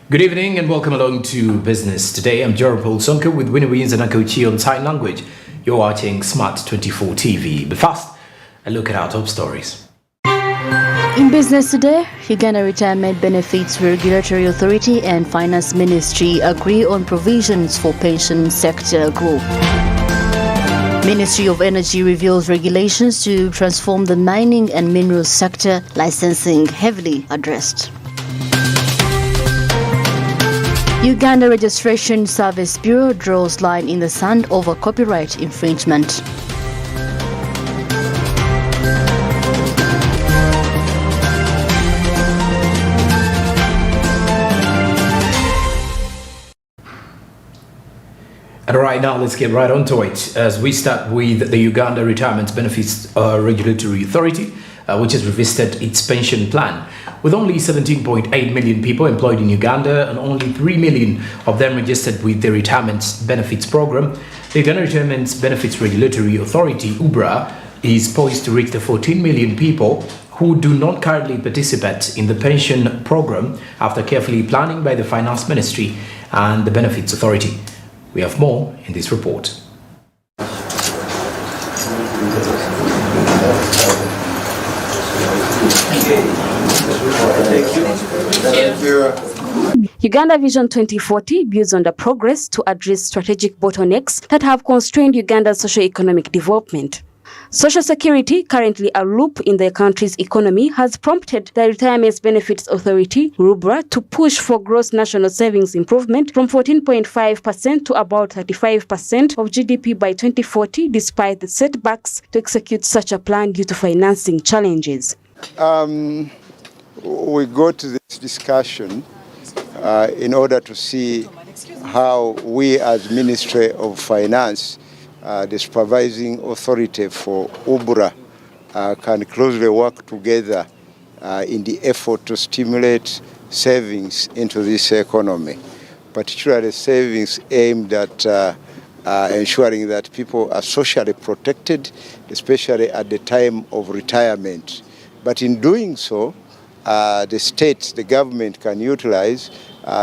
Good evening and welcome along to Business Today. I'm Paul Sonko with Winnie Williams and Akochi on Sign Language. You're watching Smart 24 TV. But first, a look at our top stories. In Business Today, Uganda Retirement Benefits Regulatory Authority and Finance Ministry agree on provisions for pension sector growth. Ministry of Energy reveals regulations to transform the mining and minerals sector, licensing heavily addressed. Uganda Registration Service Bureau draws line in the sand over copyright infringement. And right now, let's get right onto it as we start with the Uganda Retirement Benefits Regulatory Authority, which has revisited its pension plan. With only 17.8 million people employed in Uganda and only 3 million of them registered with the Retirement Benefits Program, the Uganda Retirement Benefits Regulatory Authority, UBRA, is poised to reach the 14 million people who do not currently participate in the pension program after carefully planning by the Finance Ministry and the Benefits Authority. We have more in this report. Uganda Vision 2040 builds on the progress to address strategic bottlenecks that have constrained Uganda's socio-economic development. Social security, currently a loop in the country's economy, has prompted the Retirement Benefits Authority, RUBRA, to push for gross national savings improvement from 14.5% to about 35% of GDP by 2040, despite the setbacks to execute such a plan due to financing challenges. We go to this discussion in order to see how we as Ministry of Finance, the supervising authority for UBRA, can closely work together in the effort to stimulate savings into this economy, particularly savings aimed at ensuring that people are socially protected, especially at the time of retirement. But in doing so, the state, the government can utilize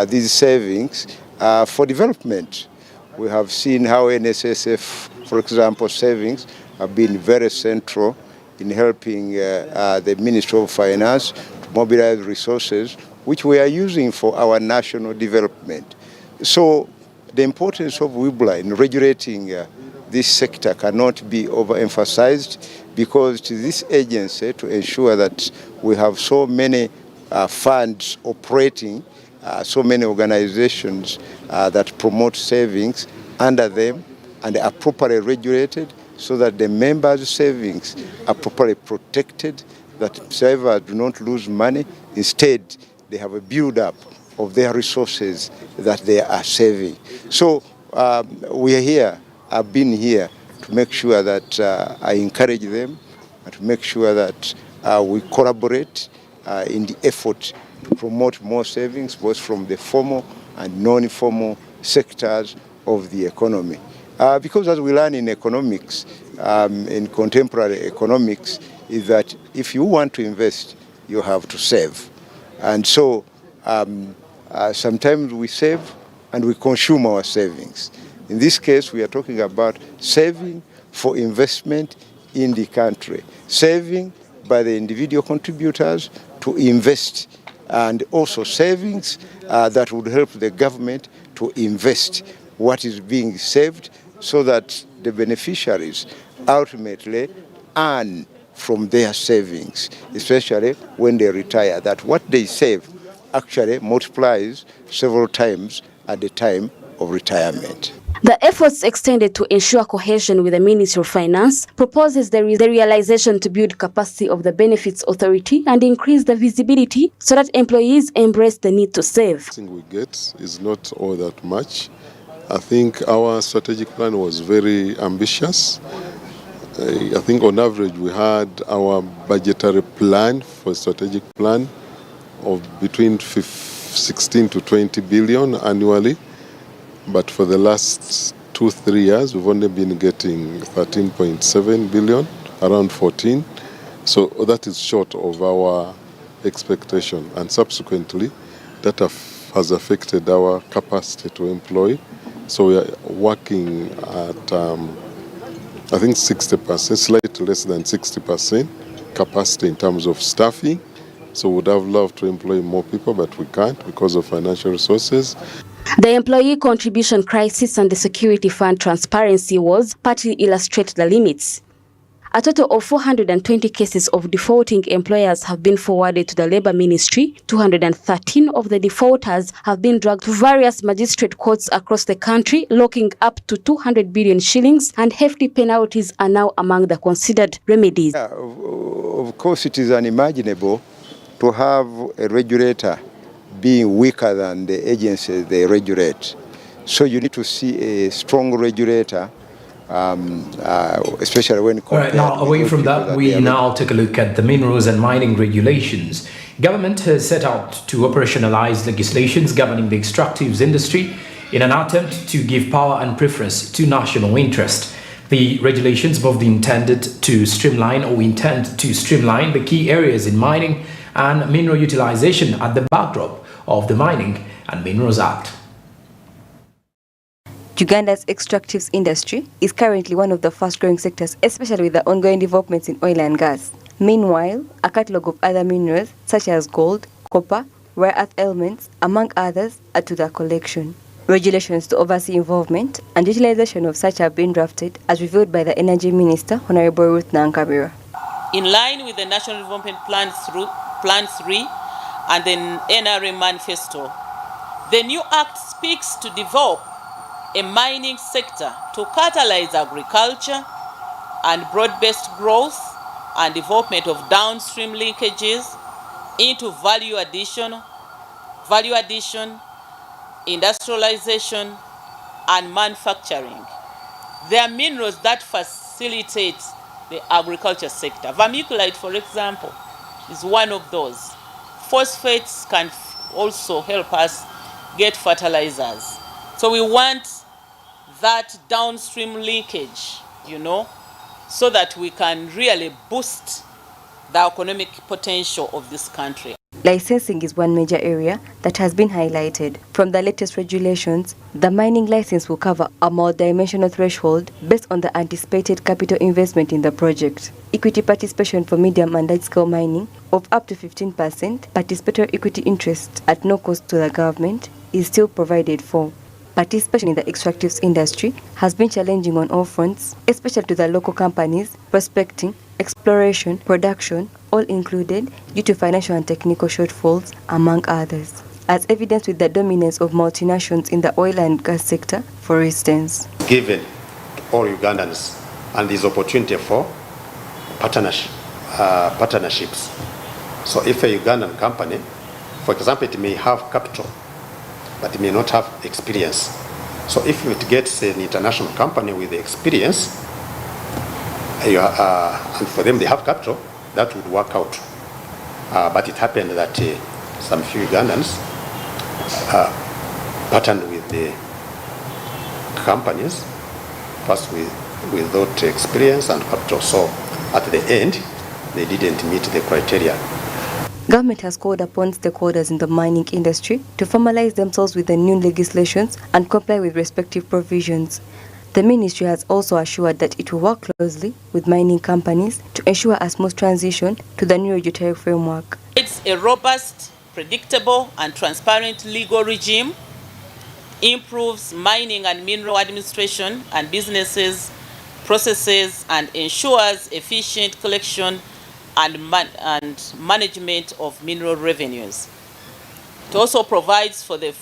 these savings for development. We have seen how NSSF, for example, savings have been very central in helping the Ministry of Finance to mobilize resources which we are using for our national development. So the importance of WIBLA in regulating this sector cannot be overemphasized, because to this agency to ensure that we have so many funds operating, so many organizations that promote savings under them and are properly regulated so that the members' savings are properly protected, that savers do not lose money. Instead, they have a build-up of their resources that they are saving. So we are here, I've been here to make sure that I encourage them and to make sure that we collaborate in the effort to promote more savings, both from the formal and non-formal sectors of the economy. Because as we learn in economics, in contemporary economics, is that if you want to invest, you have to save. And so sometimes we save and we consume our savings. In this case, we are talking about saving for investment in the country, saving by the individual contributors to invest, and also savings that would help the government to invest what is being saved so that the beneficiaries ultimately earn from their savings, especially when they retire, that what they save actually multiplies several times at the time of retirement. The efforts extended to ensure cohesion with the Ministry of Finance proposes the realization to build capacity of the Benefits Authority and increase the visibility so that employees embrace the need to save. The thing we get is not all that much. I think our strategic plan was very ambitious. I think on average we had our budgetary plan for strategic plan of between 16 to 20 billion annually. But for the last 2-3 years, we've only been getting 13.7 billion, around 14. So that is short of our expectation. And subsequently, that has affected our capacity to employ. So we are working at, I think 60%, slightly less than 60% capacity in terms of staffing. So we would have loved to employ more people, but we can't because of financial resources. The employee contribution crisis and the security fund transparency was partly illustrate the limits. A total of 420 cases of defaulting employers have been forwarded to the Labour Ministry. 213 of the defaulters have been dragged to various magistrate courts across the country, locking up to 200 billion shillings, and hefty penalties are now among the considered remedies. Yeah, of course, it is unimaginable to have a regulator being weaker than the agencies they regulate. So you need to see a strong regulator, especially when All right, now away from that, we now take a look at the minerals and mining regulations. Government has set out to operationalize legislations governing the extractives industry in an attempt to give power and preference to national interest. The regulations both intend to streamline the key areas in mining and mineral utilization at the backdrop of the Mining and Minerals Act. Uganda's extractives industry is currently one of the fast-growing sectors, especially with the ongoing developments in oil and gas. Meanwhile, a catalogue of other minerals such as gold, copper, rare earth elements, among others, are to the collection. Regulations to oversee involvement and utilization of such have been drafted, as revealed by the Energy Minister, Honorable Ruth Nankabira. In line with the National Development Plan 3 and the NRA Manifesto, the new Act speaks to develop a mining sector to catalyze agriculture and broad-based growth and development of downstream linkages into value addition, industrialization, and manufacturing. There are minerals that facilitate the agriculture sector. Vermiculite, for example, is one of those. Phosphates can also help us get fertilizers. So we want that downstream linkage, so that we can really boost the economic potential of this country. Licensing is one major area that has been highlighted. From the latest regulations, the mining license will cover a multi-dimensional threshold based on the anticipated capital investment in the project. Equity participation for medium and large-scale mining of up to 15%, participatory equity interest at no cost to the government is still provided for. Participation in the extractives industry has been challenging on all fronts, especially to the local companies, prospecting, exploration, production, all included due to financial and technical shortfalls, among others, as evidenced with the dominance of multinationals in the oil and gas sector, for instance. Given all Ugandans and this opportunity for partnerships. So if a Ugandan company, for example, it may have capital, but it may not have experience. So if it gets an international company with the experience, and for them they have capital, that would work out. But it happened that some few Ugandans partnered with the companies, first without experience and capital. So at the end, they didn't meet the criteria. Government has called upon stakeholders in the mining industry to formalize themselves with the new legislations and comply with respective provisions. The ministry has also assured that it will work closely with mining companies to ensure a smooth transition to the new regulatory framework. It's a robust, predictable, and transparent legal regime, improves mining and mineral administration and businesses, processes, and ensures efficient collection and management of mineral revenues. It also provides for the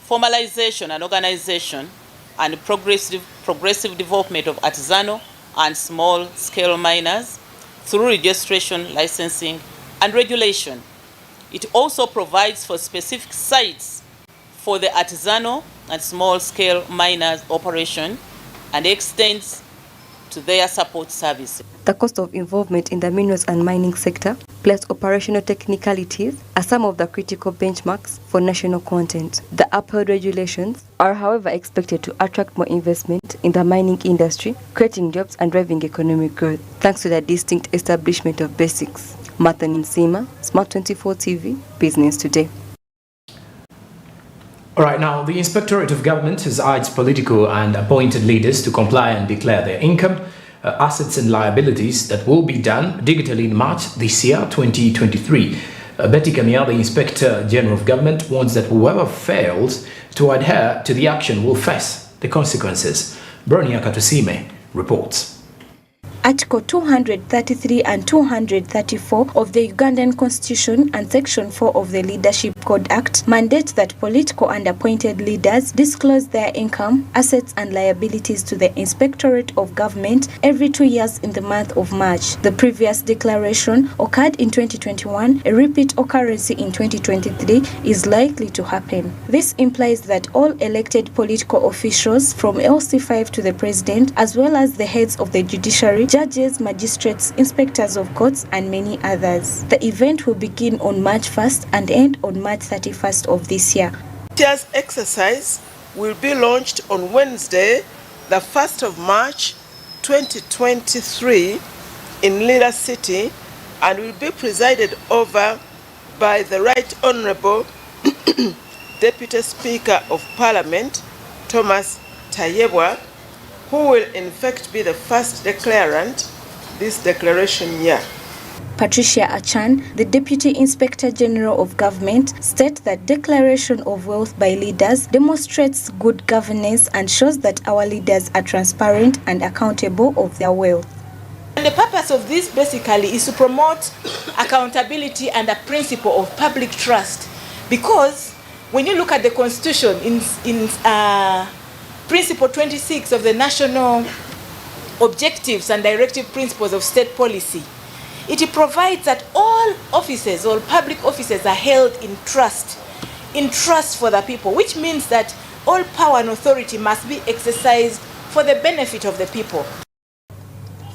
formalization and organization and progressive development of artisanal and small-scale miners through registration, licensing, and regulation. It also provides for specific sites for the artisanal and small-scale miners' operation and extends to their support services. The cost of involvement in the minerals and mining sector, plus operational technicalities, are some of the critical benchmarks for national content. The upheld regulations are, however, expected to attract more investment in the mining industry, creating jobs and driving economic growth, thanks to the distinct establishment of basics. Martha Nsima, Smart 24 TV, Business Today. All right, now the Inspectorate of Government has urged political and appointed leaders to comply and declare their income, assets and liabilities that will be done digitally in March this year, 2023. Betty Kamia, the Inspector General of Government, warns that whoever fails to adhere to the action will face the consequences. Bronia Katusime reports. Article 233 and 234 of the Ugandan Constitution and Section 4 of the Leadership Code Act mandate that political and appointed leaders disclose their income, assets and liabilities to the Inspectorate of Government every 2 years in the month of March. The previous declaration occurred in 2021. A repeat occurrence in 2023 is likely to happen. This implies that all elected political officials from LC5 to the President, as well as the heads of the judiciary, judges, magistrates, inspectors of courts, and many others. The event will begin on March 1st and end on March 31st of this year. This exercise will be launched on Wednesday, the 1st of March 2023 in Lira City and will be presided over by the Right Honourable Deputy Speaker of Parliament, Thomas Tayebwa, who will in fact be the first declarant this declaration year. Patricia Achan, the Deputy Inspector General of Government, states that declaration of wealth by leaders demonstrates good governance and shows that our leaders are transparent and accountable of their wealth. And the purpose of this basically is to promote accountability and a principle of public trust, because when you look at the Constitution in Principle 26 of the National Objectives and Directive Principles of State Policy, it provides that all offices, all public offices are held in trust for the people, which means that all power and authority must be exercised for the benefit of the people.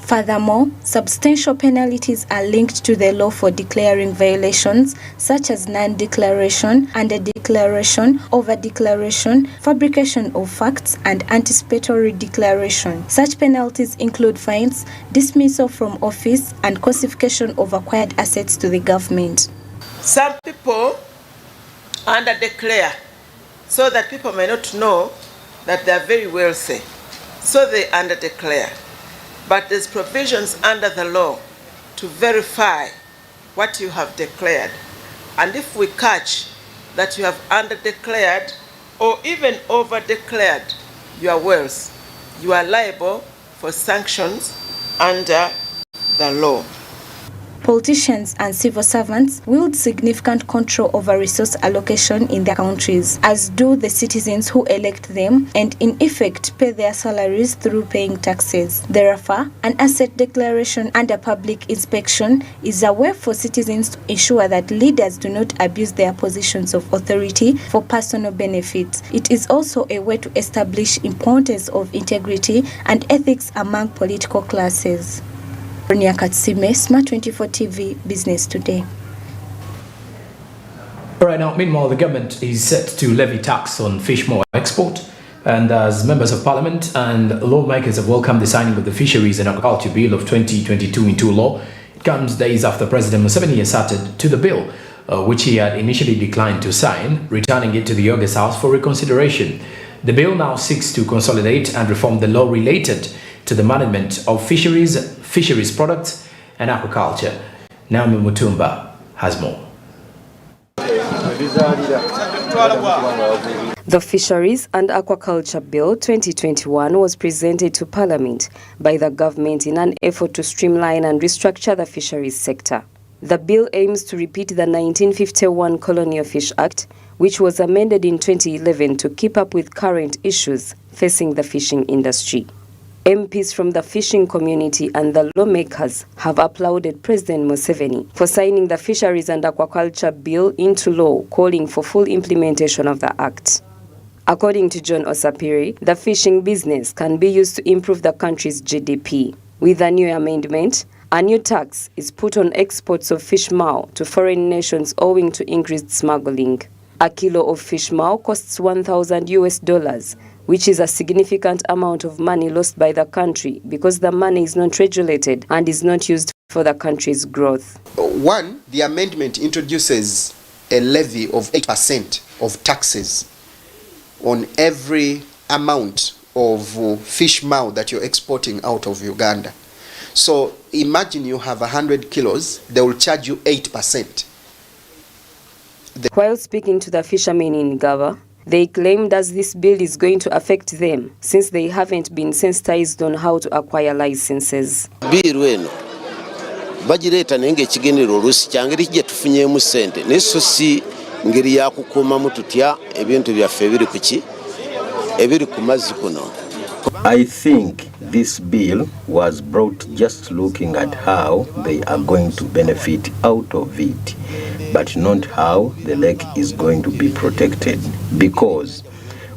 Furthermore, substantial penalties are linked to the law for declaring violations such as non-declaration, under-declaration, over-declaration, fabrication of facts, and anticipatory declaration. Such penalties include fines, dismissal from office, and confiscation of acquired assets to the government. Some people under-declare so that people may not know that they are very wealthy, so they under-declare. But there's provisions under the law to verify what you have declared. And if we catch that you have under-declared or even over-declared your wealth, you are liable for sanctions under the law. Politicians and civil servants wield significant control over resource allocation in their countries, as do the citizens who elect them and in effect pay their salaries through paying taxes. Therefore, an asset declaration under public inspection is a way for citizens to ensure that leaders do not abuse their positions of authority for personal benefits. It is also a way to establish importance of integrity and ethics among political classes. Bronia Katsime, Smart 24 TV, Business Today. All right, now, meanwhile, the government is set to levy tax on fish meal export. And as members of parliament and lawmakers have welcomed the signing of the Fisheries and Aquaculture Bill of 2022 into law, it comes days after President Museveni asserted to the bill, which he had initially declined to sign, returning it to the August House for reconsideration. The bill now seeks to consolidate and reform the law related to the management of fisheries products and aquaculture. Naomi Mutumba has more. The Fisheries and Aquaculture Bill 2021 was presented to Parliament by the government in an effort to streamline and restructure the fisheries sector. The bill aims to repeat the 1951 Colonial Fish Act, which was amended in 2011 to keep up with current issues facing the fishing industry. MPs from the fishing community and the lawmakers have applauded President Museveni for signing the Fisheries and Aquaculture Bill into law, calling for full implementation of the Act. According to John Osapiri, the fishing business can be used to improve the country's GDP. With the new amendment, a new tax is put on exports of fish maw to foreign nations owing to increased smuggling. A kilo of fish maw costs $1,000, which is a significant amount of money lost by the country because the money is not regulated and is not used for the country's growth. One, the amendment introduces a levy of 8% of taxes on every amount of fish maw that you're exporting out of Uganda. So imagine you have 100 kilos, they will charge you 8%. While speaking to the fishermen in Gava, they claimed as this bill is going to affect them since they haven't been sensitized on how to acquire licenses. Bill eno bagireta nenge kigendero olusi kyangeri kije tufunyemu sente neso si ngeri ya kukomamu tutya ebintu byaffe ebiri kuki ebiri ku mazzi kuno. I think this bill was brought just looking at how they are going to benefit out of it, but not how the lake is going to be protected. Because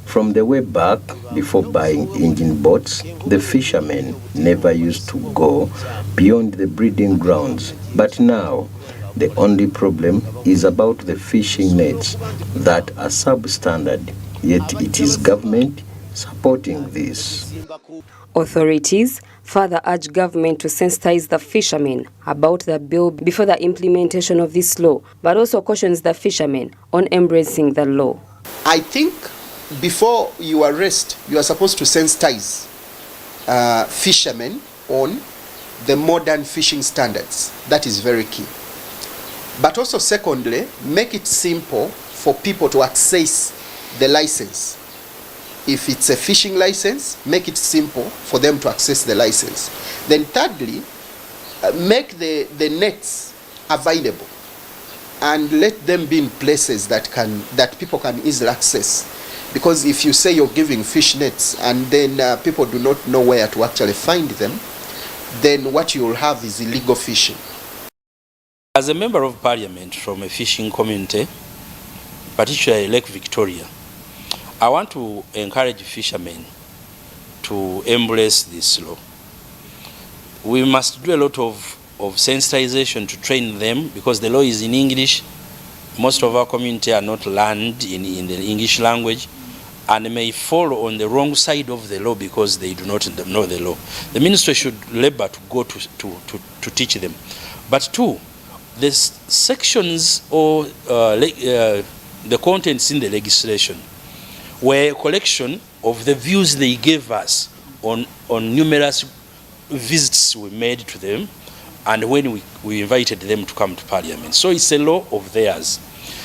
from the way back, before buying engine boats, the fishermen never used to go beyond the breeding grounds. But now, the only problem is about the fishing nets that are substandard, yet it is government supporting this. Authorities further urge government to sensitize the fishermen about the bill before the implementation of this law, but also cautions the fishermen on embracing the law. I think before you arrest, you are supposed to sensitize fishermen on the modern fishing standards. That is very key. But also secondly, make it simple for people to access the license. If it's a fishing license, make it simple for them to access the license. Then thirdly, make the nets available and let them be in places that people can easily access. Because if you say you're giving fish nets and then people do not know where to actually find them, then what you will have is illegal fishing. As a member of parliament from a fishing community, particularly Lake Victoria, I want to encourage fishermen to embrace this law. We must do a lot of sensitization to train them because the law is in English. Most of our community are not learned in the English language and may fall on the wrong side of the law because they do not know the law. The ministry should labor to go to teach them. But two, the sections or the contents in the legislation were a collection of the views they gave us on numerous visits we made to them and when we invited them to come to Parliament. So it's a law of theirs.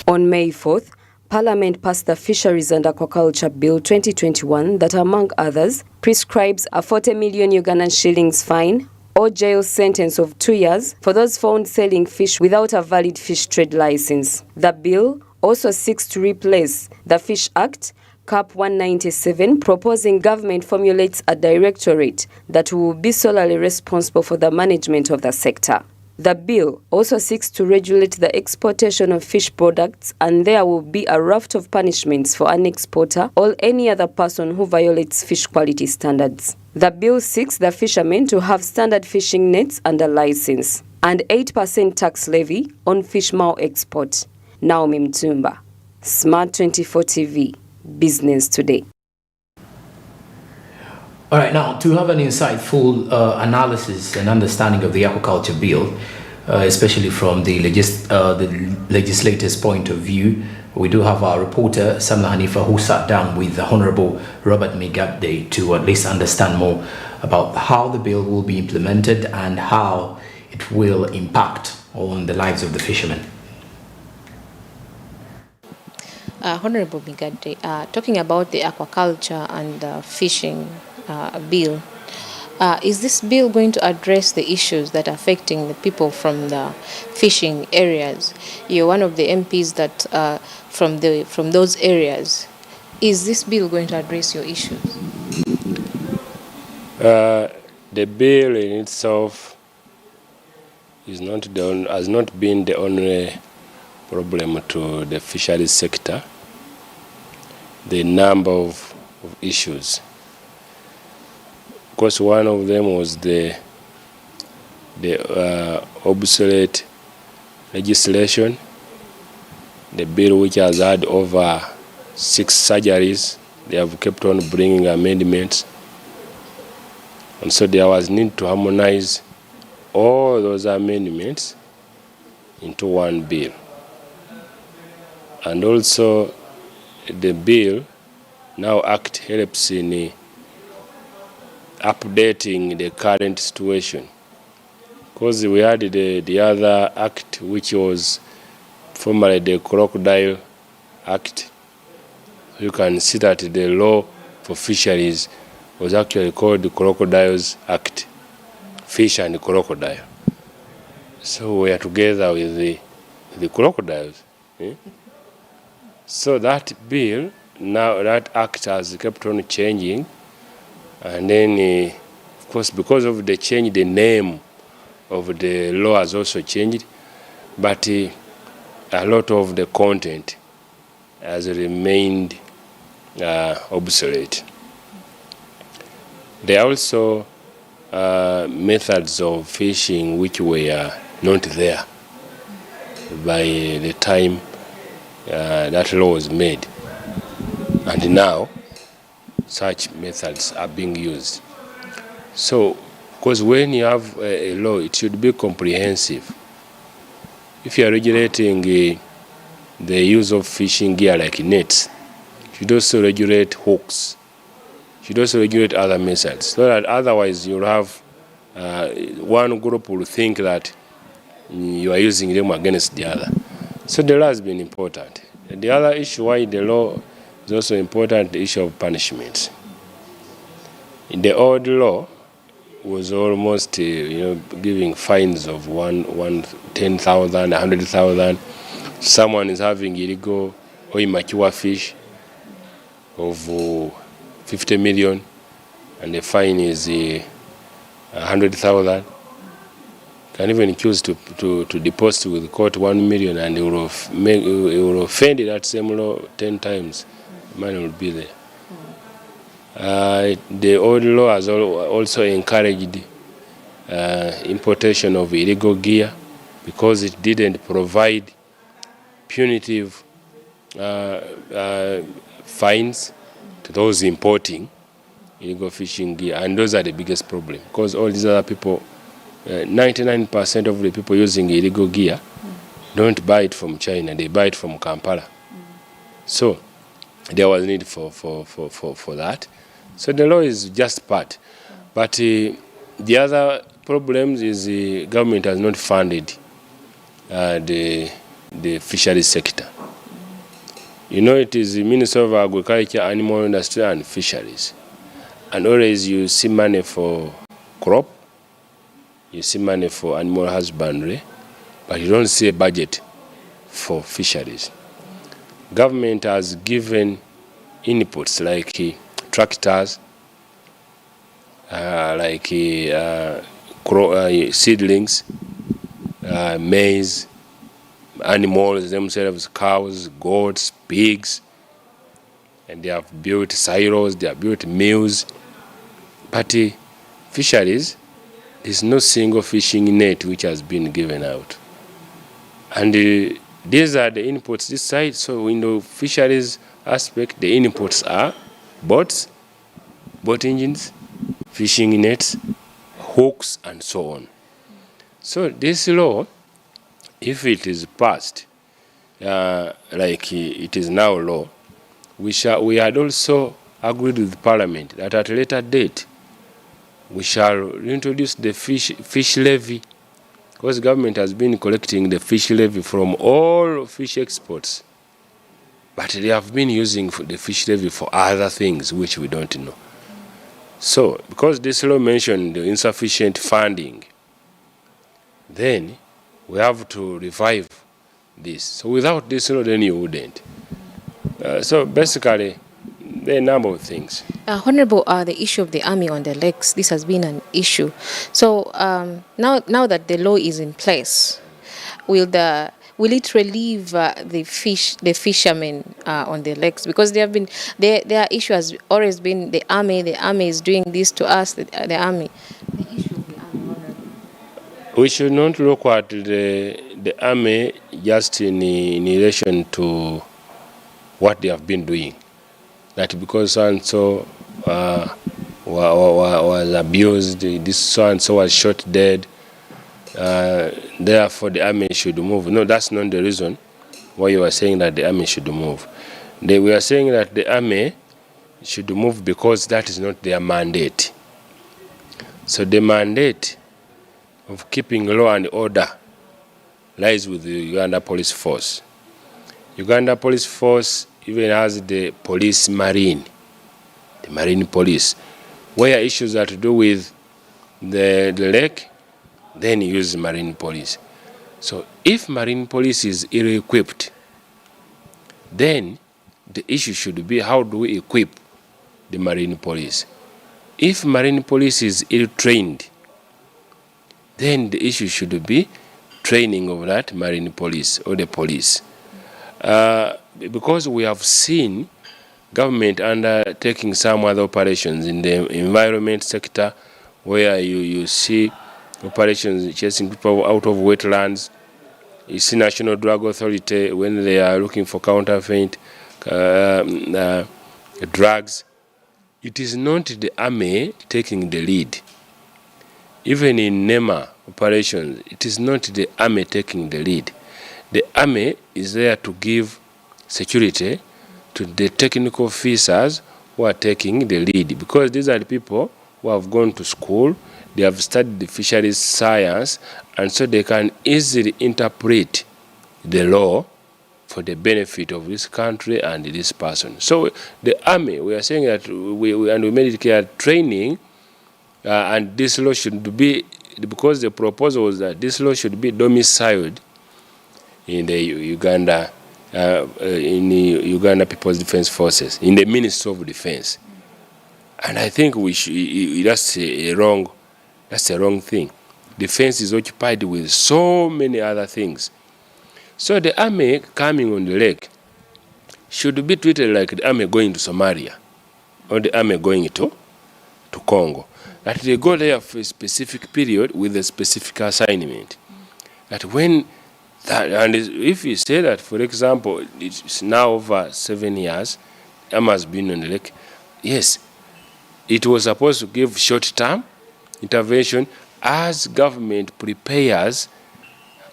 On May 4th, Parliament passed the Fisheries and Aquaculture Bill 2021 that, among others, prescribes a 40 million Ugandan shillings fine or jail sentence of 2 years for those found selling fish without a valid fish trade license. The bill also seeks to replace the Fish Act Cap 197, proposing government formulates a directorate that will be solely responsible for the management of the sector. The bill also seeks to regulate the exportation of fish products, and there will be a raft of punishments for an exporter or any other person who violates fish quality standards. The bill seeks the fishermen to have standard fishing nets and a license, and 8% tax levy on fish maw export. Naomi Mtumba, Smart 24 TV. Business Today. All right, now to have an insightful analysis and understanding of the aquaculture bill, especially from the legislator's point of view, we do have our reporter Samla Hanifa, who sat down with the Honorable Robert Migabde to at least understand more about how the bill will be implemented and how it will impact on the lives of the fishermen. Honorable Migabde, talking about the aquaculture and fishing bill, is this bill going to address the issues that are affecting the people from the fishing areas? You're one of the MPs that from those areas. Is this bill going to address your issues? The bill in itself has not been the only problem to the fisheries sector. The number of issues. Of course, one of them was the obsolete legislation, the bill which has had over 6 surgeries. They have kept on bringing amendments. And so there was need to harmonize all those amendments into one bill. And also the bill now Act helps in updating the current situation. Because we had the other Act, which was formerly the Crocodile Act. You can see that the law for fisheries was actually called the Crocodiles Act, fish and crocodile. So we are together with the crocodiles. So that bill, now that act has kept on changing, and then of course because of the change, the name of the law has also changed, but a lot of the content has remained obsolete. There are also methods of fishing which were not there by the time that law was made, and now such methods are being used. So, because when you have a law, it should be comprehensive. If you are regulating the use of fishing gear like nets, you should also regulate hooks. You should also regulate other methods, so that otherwise you'll have one group will think that you are using them against the other. So the law has been important. The other issue why the law is also important, the issue of punishment. In the old law was almost giving fines of 10,000, 100,000. Someone is having illegal or immature fish of 50 million, and the fine is 100,000. Can even choose to deposit with the court 1 million, and it will offend that same law 10 times. Money will be there. The old law has also encouraged importation of illegal gear because it didn't provide punitive fines to those importing illegal fishing gear, and those are the biggest problem, because all these other people, 99% of the people using illegal gear don't buy it from China, they buy it from Kampala. So there was need for that. So the law is just part. But the other problems is the government has not funded the fisheries sector. It is the Ministry of Agriculture, Animal Industry and Fisheries. And always you see money for crop, you see money for animal husbandry, but you don't see a budget for fisheries. Government has given inputs like tractors, like seedlings, maize, animals themselves, cows, goats, pigs, and they have built silos, they have built mills. But fisheries, there's no single fishing net which has been given out. And these are the inputs this side. So in the fisheries aspect, the inputs are boats, boat engines, fishing nets, hooks, and so on. So this law, if it is passed, like it is now law, we had also agreed with Parliament that at a later date we shall introduce the fish levy, because the government has been collecting the fish levy from all fish exports, but they have been using the fish levy for other things which we don't know. So because this law mentioned the insufficient funding, then we have to revive this. So without this law, then you wouldn't. So basically, there are a number of things. Honorable, the issue of the army on the lakes, this has been an issue. So now that the law is in place, will it relieve the fishermen on the lakes? Because their issue has always been the army is doing this to us, the army. The issue of the army, Honorable. We should not look at the army just in relation to what they have been doing. That because so-and-so was abused, this so-and-so was shot dead, therefore the army should move. No, that's not the reason why you are saying that the army should move. We are saying that the army should move because that is not their mandate. So the mandate of keeping law and order lies with the Uganda Police Force. Uganda Police Force even has the police marine, the marine police, where issues are to do with the lake, then you use marine police. So if marine police is ill-equipped, then the issue should be how do we equip the marine police. If marine police is ill-trained, then the issue should be training of that marine police or the police. Because we have seen government undertaking some other operations in the environment sector where you see operations chasing people out of wetlands. You see National Drug Authority when they are looking for counterfeit drugs. It is not the army taking the lead. Even in NEMA operations, it is not the army taking the lead. The army is there to give security to the technical officers who are taking the lead, because these are the people who have gone to school, they have studied the fisheries science, and so they can easily interpret the law for the benefit of this country and this person. So the army, we are saying that we made it clear training, and this law should be, because the proposal was that this law should be domiciled in the Uganda People's Defense Forces, in the Ministry of Defense. And I think that's a wrong thing. Defense is occupied with so many other things. So the army coming on the lake should be treated like the army going to Somalia or the army going to Congo. That they go there for a specific period with a specific assignment. That when that, and if you say that, for example, it's now over 7 years, army has been on the lake, yes, it was supposed to give short-term intervention as government prepares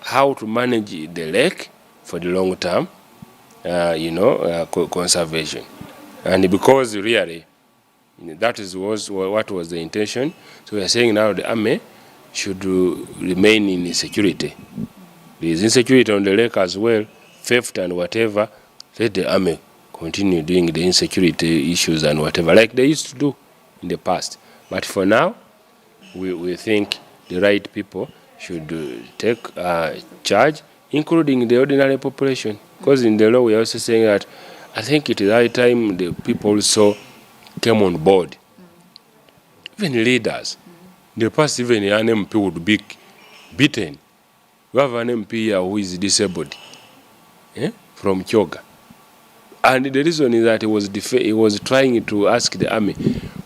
how to manage the lake for the long term, conservation. And because really, that was what was the intention. So we are saying now the army should remain in security. There is insecurity on the lake as well, theft and whatever. Let the army continue doing the insecurity issues and whatever, like they used to do in the past. But for now, we think the right people should take charge, including the ordinary population. Because in the law we are also saying that I think it is high time the people also came on board. Even leaders. In the past, even an MP would be beaten. We have an MP here who is disabled from Kyoga. And the reason is that he was trying to ask the army,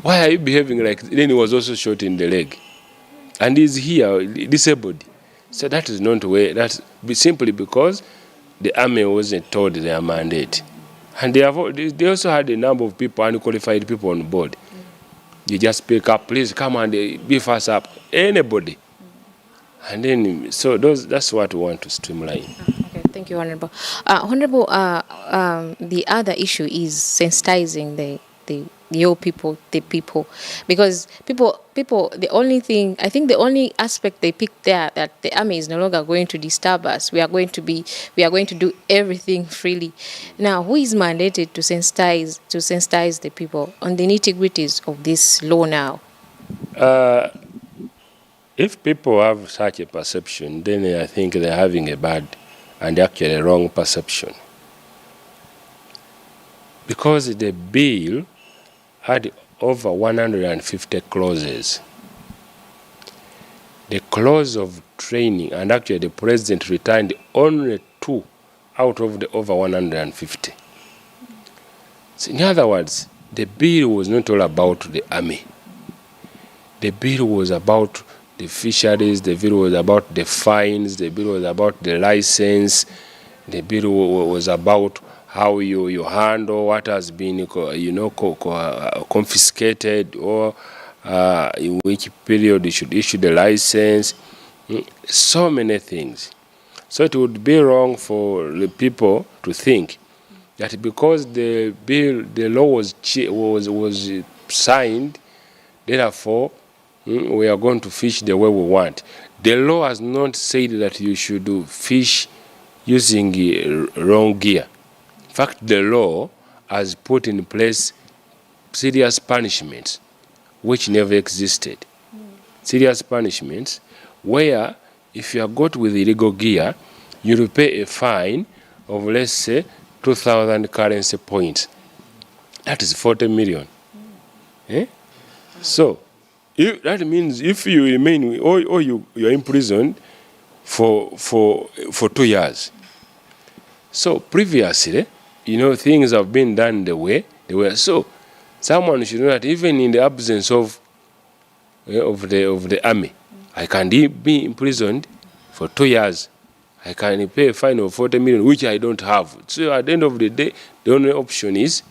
why are you behaving like this? Then he was also shot in the leg. And he's here, disabled. So that is not the way. That's simply because the army wasn't told their mandate. And they also had a number of people, unqualified people on board. You just pick up, please come and beef us up. Anybody. And then, so that's what we want to streamline. Okay, thank you, Honorable. Honorable, the other issue is sensitizing the people, because people, the only thing, I think the only aspect they picked there, that the army is no longer going to disturb us. We are going to do everything freely. Now, who is mandated to sensitize the people on the nitty-gritties of this law now? If people have such a perception, then I think they're having a bad and actually a wrong perception. Because the bill had over 150 clauses. The clause of training, and actually the president returned only 2 out of the over 150. So in other words, the bill was not all about the army. The bill was about the fisheries, the bill was about the fines, the bill was about the license, the bill was about how you handle what has been confiscated, or in which period you should issue the license. So many things. So it would be wrong for the people to think that because the law was signed, therefore we are going to fish the way we want. The law has not said that you should fish using wrong gear. In fact, the law has put in place serious punishments which never existed. Serious punishments where if you are caught with illegal gear, you will pay a fine of, let's say, 2,000 currency points. That is 40 million. So that means if you remain or you are imprisoned for 2 years. So previously, things have been done the way they were. So someone should know that even in the absence of the army, I can be imprisoned for 2 years. I can pay a fine of 40 million, which I don't have. So at the end of the day, the only option is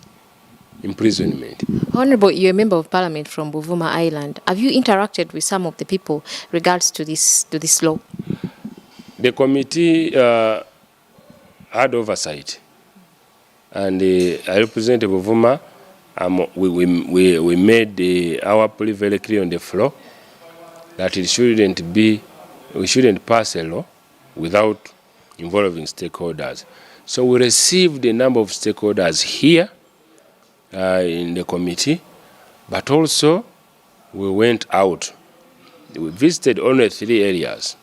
imprisonment. Honorable, you're a member of parliament from Buvuma Island. Have you interacted with some of the people regards to this law? The committee had oversight, and I represent Buvuma. We made our plea very clear on the floor that we shouldn't pass a law without involving stakeholders. So we received a number of stakeholders here in the committee, but also we went out. We visited only 3 areas.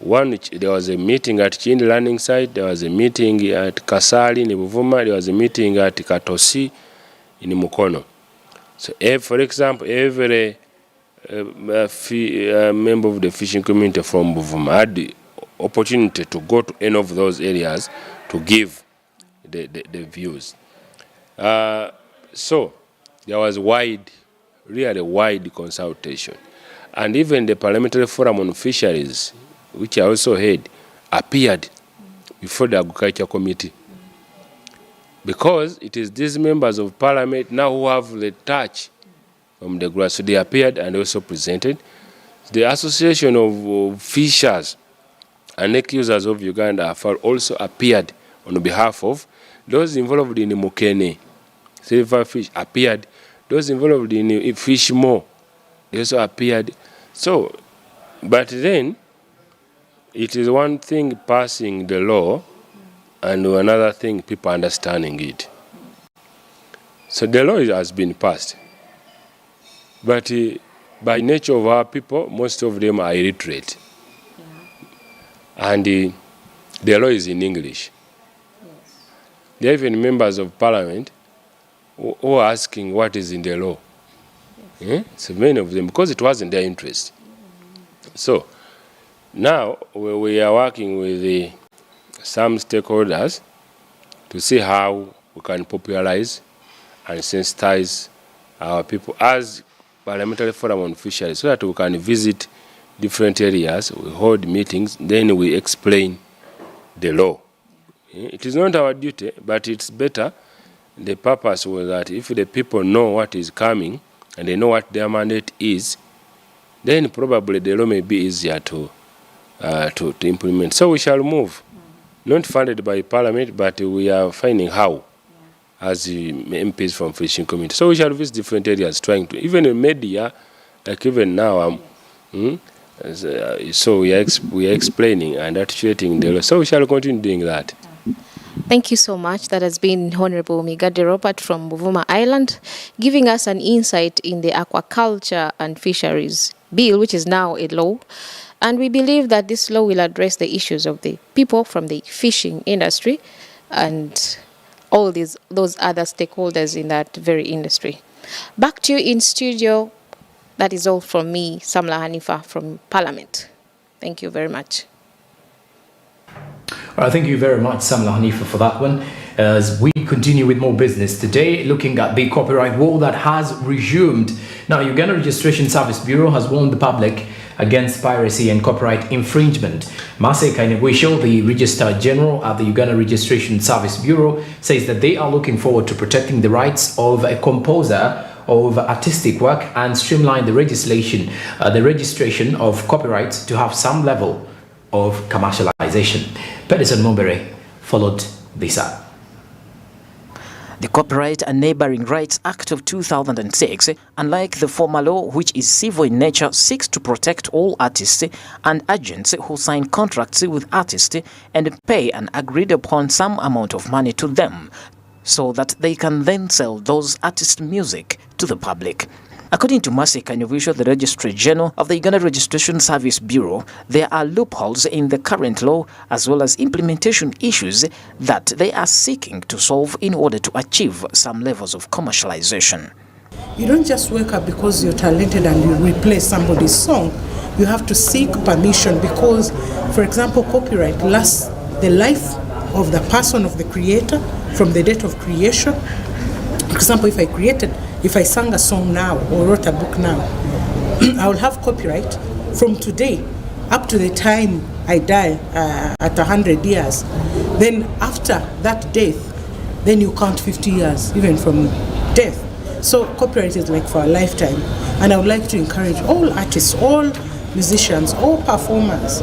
One, there was a meeting at Chindi Learning Site, there was a meeting at Kasali in Buvuma, there was a meeting at Katosi in Mukono. So for example, every member of the fishing community from Buvuma had the opportunity to go to any of those areas to give the views. So there was really wide consultation. And even the Parliamentary Forum on Fisheries, which I also heard, appeared before the Agriculture Committee. Because it is these members of Parliament now who have the touch from the grass. So they appeared and also presented. The Association of Fishers and Accusers of Uganda also appeared on behalf of those involved in Mukene. Silverfish appeared. Those involved in Fish More, they also appeared. So, but then, it is one thing passing the law and another thing people understanding it. So the law has been passed. But by nature of our people, most of them are illiterate. And the law is in English. There are even members of parliament who are asking what is in the law. So many of them, because it wasn't their interest. So now we are working with some stakeholders to see how we can popularize and sensitize our people as Parliamentary Forum on Fisheries, so that we can visit different areas, we hold meetings, then we explain the law. It is not our duty, but it's better. The purpose was that if the people know what is coming and they know what their mandate is, then probably the law may be easier to implement. So we shall move, not funded by Parliament, but we are finding how, as MPs from fishing community. So we shall visit different areas, trying to, even in media, like even now, so we are explaining and articulating the law. So we shall continue doing that. Thank you so much. That has been Honorable Migade Robert from Buvuma Island, giving us an insight in the aquaculture and fisheries bill, which is now a law. And we believe that this law will address the issues of the people from the fishing industry and all those other stakeholders in that very industry. Back to you in studio. That is all from me, Samla Hanifa from Parliament. Thank you very much. Thank you very much, Samla Hanifa, for that one. As we continue with more business today, looking at the copyright war that has resumed. Now, Uganda Registration Service Bureau has warned the public against piracy and copyright infringement. Mase Kaineguisho, the Registrar General at the Uganda Registration Service Bureau, says that they are looking forward to protecting the rights of a composer of artistic work and streamline the registration of copyrights to have some level of commercialization. Pedersen Mombere followed this up. The Copyright and Neighboring Rights Act of 2006, unlike the former law, which is civil in nature, seeks to protect all artists and agents who sign contracts with artists and pay an agreed-upon sum amount of money to them, so that they can then sell those artists' music to the public. According to Mercy Kanyuvisho, the Registrar General of the Uganda Registration Service Bureau, there are loopholes in the current law as well as implementation issues that they are seeking to solve in order to achieve some levels of commercialization. You don't just wake up because you're talented and you replay somebody's song. You have to seek permission because, for example, copyright lasts the life of the person, of the creator, from the date of creation. For example, if I sang a song now or wrote a book now, I will have copyright from today up to the time I die at 100 years. Then after that death, then you count 50 years, even from death. So copyright is like for a lifetime. And I would like to encourage all artists, all musicians, all performers,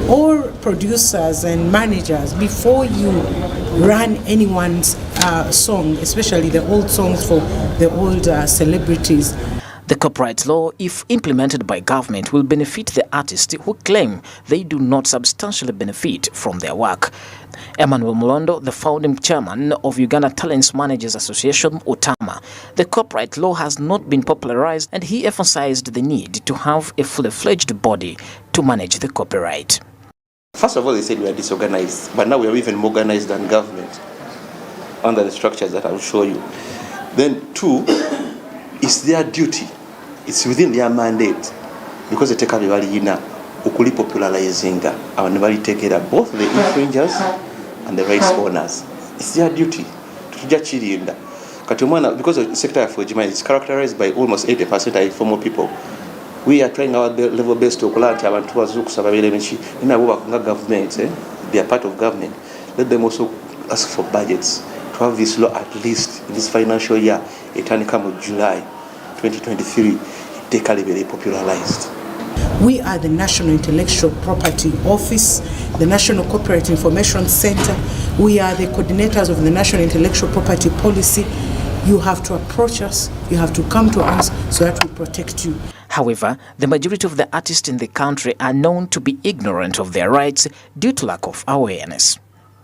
all producers and managers, before you run anyone's song, especially the old songs for the old celebrities. The copyright law, if implemented by government, will benefit the artists who claim they do not substantially benefit from their work. Emmanuel Mulondo, the founding chairman of Uganda Talents Managers Association, UTAMA, the copyright law has not been popularized, and he emphasized the need to have a fully-fledged body to manage the copyright. First of all, they said we are disorganized, but now we are even more organized than government under the structures that I will show you. Then two, it's their duty, it's within their mandate, because they take a yina ukuli popularizing and very take care of both the infringers and the rights owners. It's their duty to judge because the sector of Ujima is characterized by almost 80% informal people. We are trying our level best to collect our in our government. They are part of government. Let them also ask for budgets to have this law at least in this financial year. It can come of July 2023. They can be popularized. We are the National Intellectual Property Office, the National Copyright Information Center. We are the coordinators of the National Intellectual Property Policy. You have to approach us, you have to come to us so that we protect you. However, the majority of the artists in the country are known to be ignorant of their rights due to lack of awareness.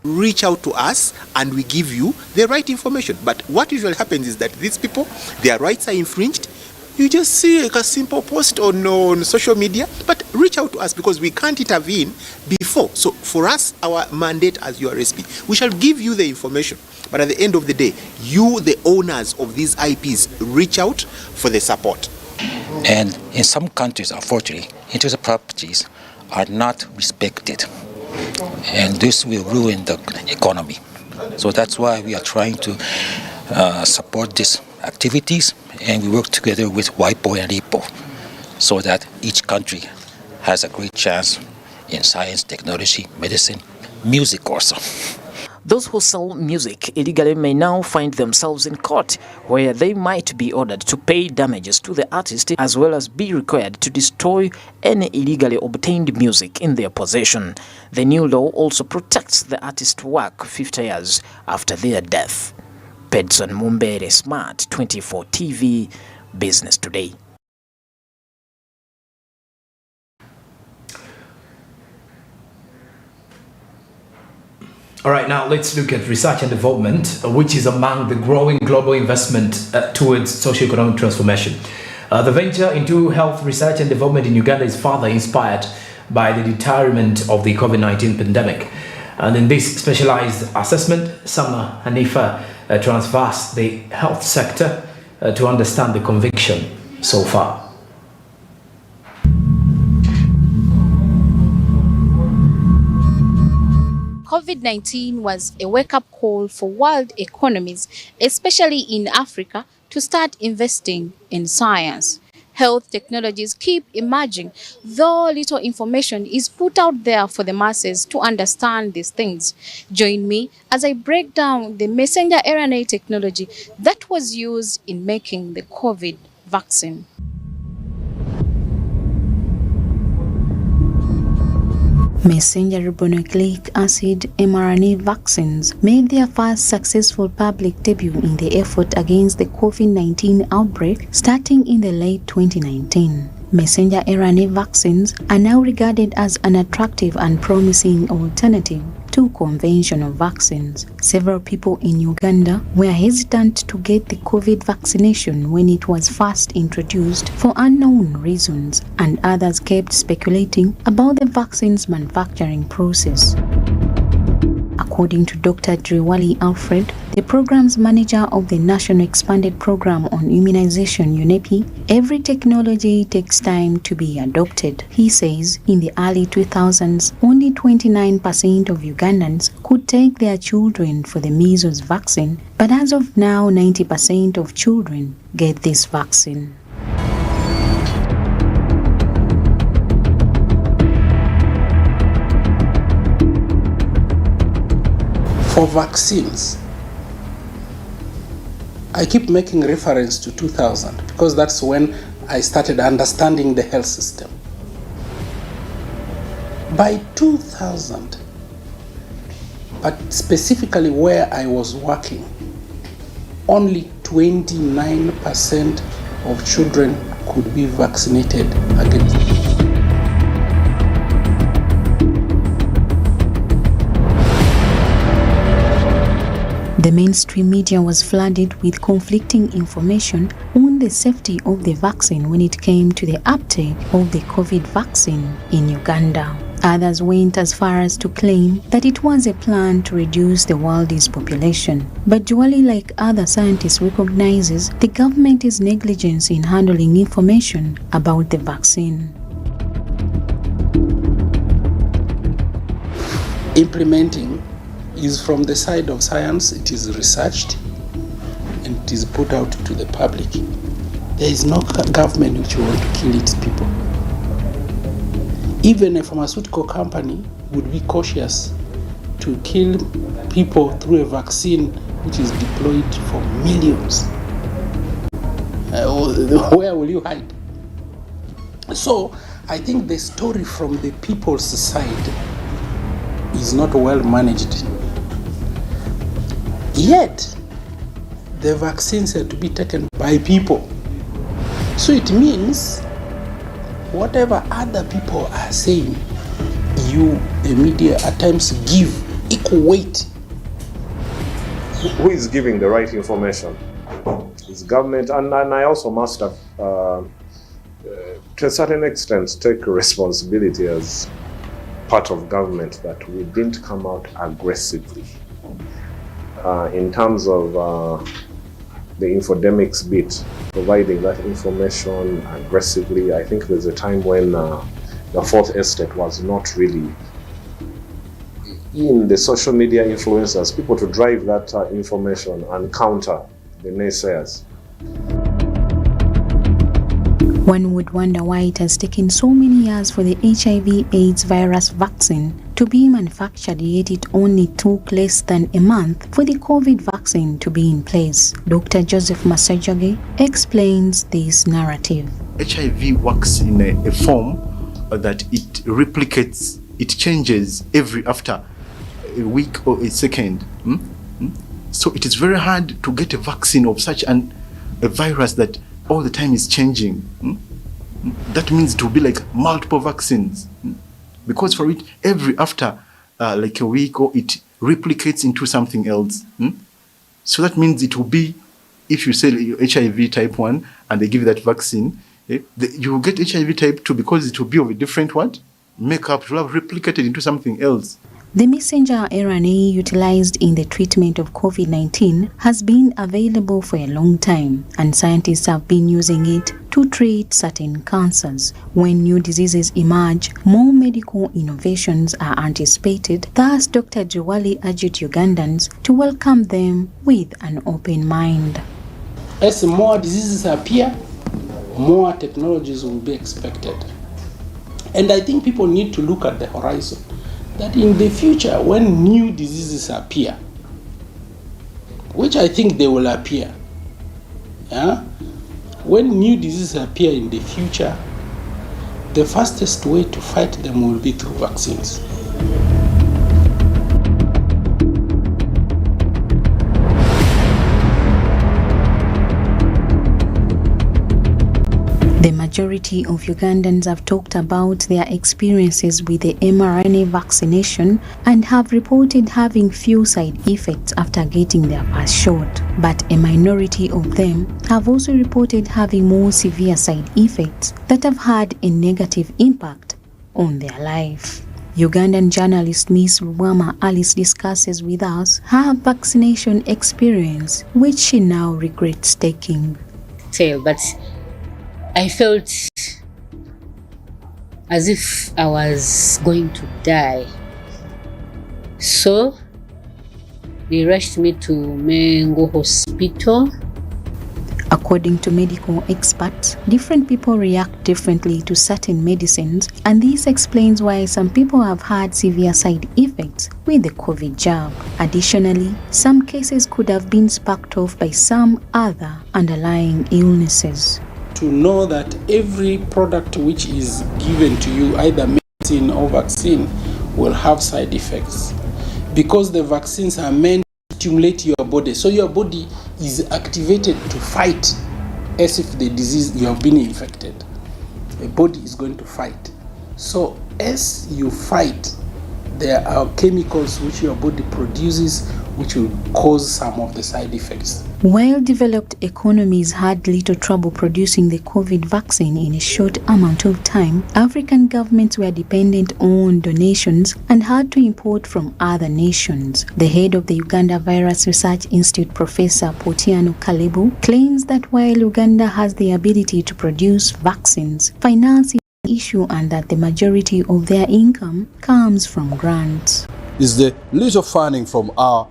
Reach out to us and we give you the right information. But what usually happens is that these people, their rights are infringed. You just see a simple post on social media, but reach out to us because we can't intervene before. So for us, our mandate as URSP, we shall give you the information. But at the end of the day, you, the owners of these IPs, reach out for the support. And in some countries, unfortunately, intellectual properties are not respected. And this will ruin the economy. So that's why we are trying to support these activities, and we work together with WIPO and IPO so that each country has a great chance in science, technology, medicine, music also. Those who sell music illegally may now find themselves in court, where they might be ordered to pay damages to the artist as well as be required to destroy any illegally obtained music in their possession. The new law also protects the artist's work 50 years after their death. Pedson Mumbere, Smart 24 TV, Business Today. All right, now let's look at research and development, which is among the growing global investment towards socio-economic transformation. The venture into health research and development in Uganda is further inspired by the deterrent of the COVID-19 pandemic. And in this specialized assessment, Sama Hanifa transversed the health sector to understand the conviction so far. COVID-19 was a wake-up call for world economies, especially in Africa, to start investing in science. Health technologies keep emerging, though little information is put out there for the masses to understand these things. Join me as I break down the messenger RNA technology that was used in making the COVID vaccine. Messenger ribonucleic acid mRNA vaccines made their first successful public debut in the effort against the COVID-19 outbreak starting in the late 2019. Messenger RNA vaccines are now regarded as an attractive and promising alternative to conventional vaccines. Several people in Uganda were hesitant to get the COVID vaccination when it was first introduced for unknown reasons, and others kept speculating about the vaccine's manufacturing process. According to Dr. Driwali Alfred, the program's manager of the National Expanded Program on Immunization UNEPI, every technology takes time to be adopted. He says in the early 2000s, only 29% of Ugandans could take their children for the measles vaccine, but as of now, 90% of children get this vaccine. For vaccines, I keep making reference to 2000 because that's when I started understanding the health system. By 2000, but specifically where I was working, only 29% of children could be vaccinated against it. The mainstream media was flooded with conflicting information on the safety of the vaccine when it came to the uptake of the COVID vaccine in Uganda. Others went as far as to claim that it was a plan to reduce the world's population. But Juwali, like other scientists, recognizes the government's negligence in handling information about the vaccine. Implementing is from the side of science. It is researched and it is put out to the public. There is no government which will want to kill its people. Even a pharmaceutical company would be cautious to kill people through a vaccine which is deployed for millions. Where will you hide? So I think the story from the people's side is not well managed. Yet, the vaccines are to be taken by people. So it means whatever other people are saying, you, the media, at times give equal weight. Who is giving the right information? It's government, and I also must have, to a certain extent, take responsibility as part of government that we didn't come out aggressively. In terms of the infodemics bit, providing that information aggressively, I think there's a time when the fourth estate was not really in the social media influencers, people to drive that information and counter the naysayers. One would wonder why it has taken so many years for the HIV/AIDS virus vaccine to be manufactured, yet it only took less than a month for the COVID vaccine to be in place. Dr. Joseph Masajage explains this narrative. HIV works in a form that it replicates, it changes after a week or a second. So it is very hard to get a vaccine of such a virus that all the time is changing. That means it will be like multiple vaccines. Because for it, after like a week, or it replicates into something else. So that means it will be, if you say HIV type 1 and they give you that vaccine, you will get HIV type 2 because it will be of a different makeup. It will have replicated into something else. The messenger RNA utilized in the treatment of COVID-19 has been available for a long time, and scientists have been using it to treat certain cancers. When new diseases emerge, more medical innovations are anticipated. Thus, Dr. Driwali urged Ugandans to welcome them with an open mind. As more diseases appear, more technologies will be expected. And I think people need to look at the horizon. That in the future, when new diseases appear, which I think they will appear, when new diseases appear in the future, the fastest way to fight them will be through vaccines. The majority of Ugandans have talked about their experiences with the mRNA vaccination and have reported having few side effects after getting their first shot. But a minority of them have also reported having more severe side effects that have had a negative impact on their life. Ugandan journalist Ms. Rwama Alice discusses with us her vaccination experience, which she now regrets taking. But I felt as if I was going to die. So they rushed me to Mengo Hospital. According to medical experts, different people react differently to certain medicines, and this explains why some people have had severe side effects with the COVID jab. Additionally, some cases could have been sparked off by some other underlying illnesses. To know that every product which is given to you, either medicine or vaccine, will have side effects, because the vaccines are meant to stimulate your body, so your body is activated to fight as if the disease you have been infected. The body is going to fight. So as you fight, there are chemicals which your body produces which will cause some of the side effects. Well-developed economies had little trouble producing the COVID vaccine in a short amount of time. African governments were dependent on donations and had to import from other nations. The head of the Uganda Virus Research Institute, Professor Potiano Kalebu, claims that while Uganda has the ability to produce vaccines, finance is an issue and that the majority of their income comes from grants. Is the little funding from our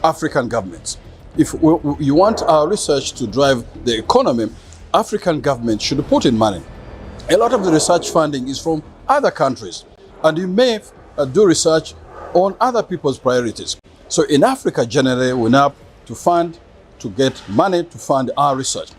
African governments. If you want our research to drive the economy, African governments should put in money. A lot of the research funding is from other countries, and you may do research on other people's priorities. So in Africa, generally, we have to get money to fund our research.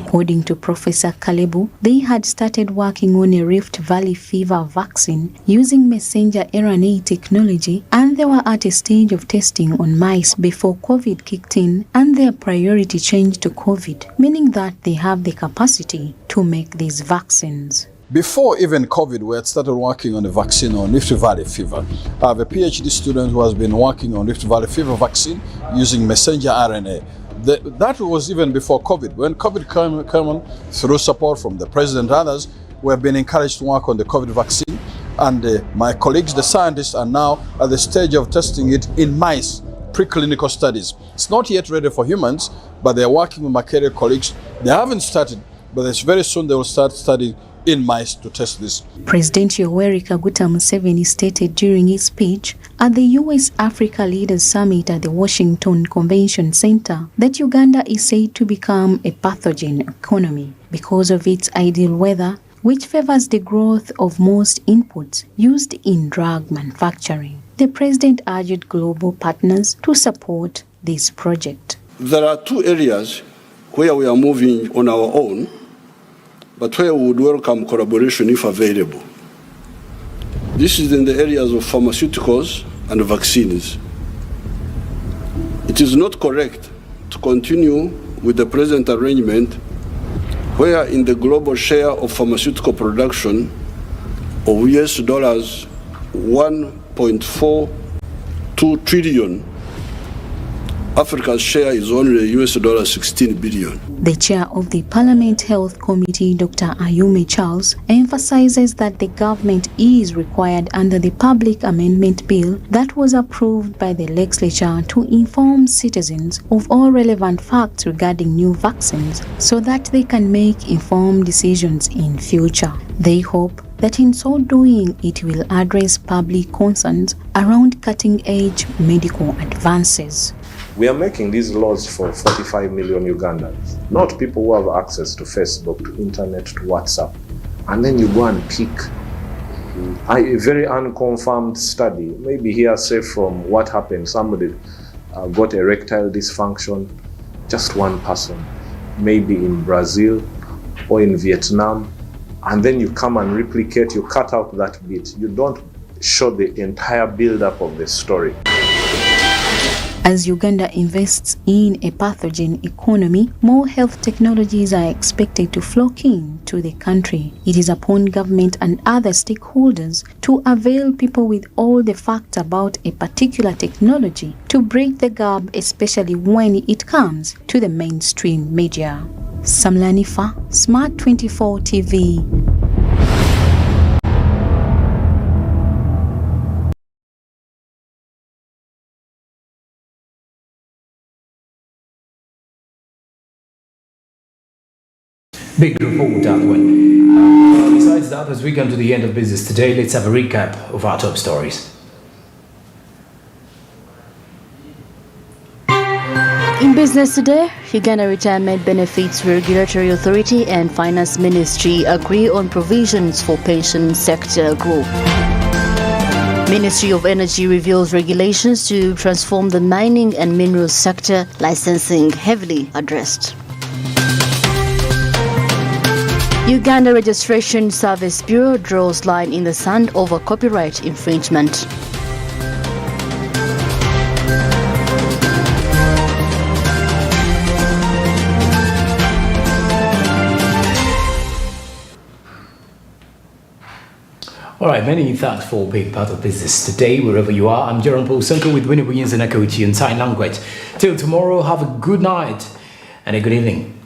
According to Professor Kalebu, they had started working on a Rift Valley fever vaccine using messenger RNA technology, and they were at a stage of testing on mice before COVID kicked in, and their priority changed to COVID, meaning that they have the capacity to make these vaccines. Before even COVID, we had started working on a vaccine on Rift Valley fever. I have a PhD student who has been working on Rift Valley fever vaccine using messenger RNA. That was even before COVID. When COVID came on, through support from the president and others, we have been encouraged to work on the COVID vaccine. And my colleagues, the scientists, are now at the stage of testing it in mice, preclinical studies. It's not yet ready for humans, but they're working with my career colleagues. They haven't started, but it's very soon they will start studying in mice to test this. President Yoweri Kaguta Museveni stated during his speech at the U.S. Africa Leaders Summit at the Washington Convention Center that Uganda is said to become a pathogen economy because of its ideal weather, which favors the growth of most inputs used in drug manufacturing. The president urged global partners to support this project. There are two areas where we are moving on our own, but where we would welcome collaboration if available. This is in the areas of pharmaceuticals and vaccines. It is not correct to continue with the present arrangement where in the global share of pharmaceutical production of US dollars 1.42 trillion, Africa's share is only US dollar 16 billion. The chair of the Parliament Health Committee, Dr. Ayume Charles, emphasizes that the government is required under the Public Amendment Bill that was approved by the legislature to inform citizens of all relevant facts regarding new vaccines so that they can make informed decisions in future. They hope that in so doing it will address public concerns around cutting-edge medical advances. We are making these laws for 45 million Ugandans, not people who have access to Facebook, to internet, to WhatsApp. And then you go and pick a very unconfirmed study, maybe hearsay from what happened. Somebody got erectile dysfunction, just one person, maybe in Brazil or in Vietnam, and then you come and replicate, you cut out that bit. You don't show the entire build-up of the story. As Uganda invests in a pathogen economy, more health technologies are expected to flock in to the country. It is upon government and other stakeholders to avail people with all the facts about a particular technology to break the gap, especially when it comes to the mainstream media. Samlanifa, Smart 24 TV. Big report, that one. Besides that, as we come to the end of business today, let's have a recap of our top stories. In business today, Uganda Retirement Benefits Regulatory Authority and Finance Ministry agree on provisions for pension sector growth. Ministry of Energy reveals regulations to transform the mining and minerals sector, licensing heavily addressed. Uganda Registration Service Bureau draws line in the sand over copyright infringement. All right, many thanks for being part of business today, wherever you are. I'm Jerome Paul Sanko with Winnie Williams and Akawichi in sign language. Till tomorrow, have a good night and a good evening.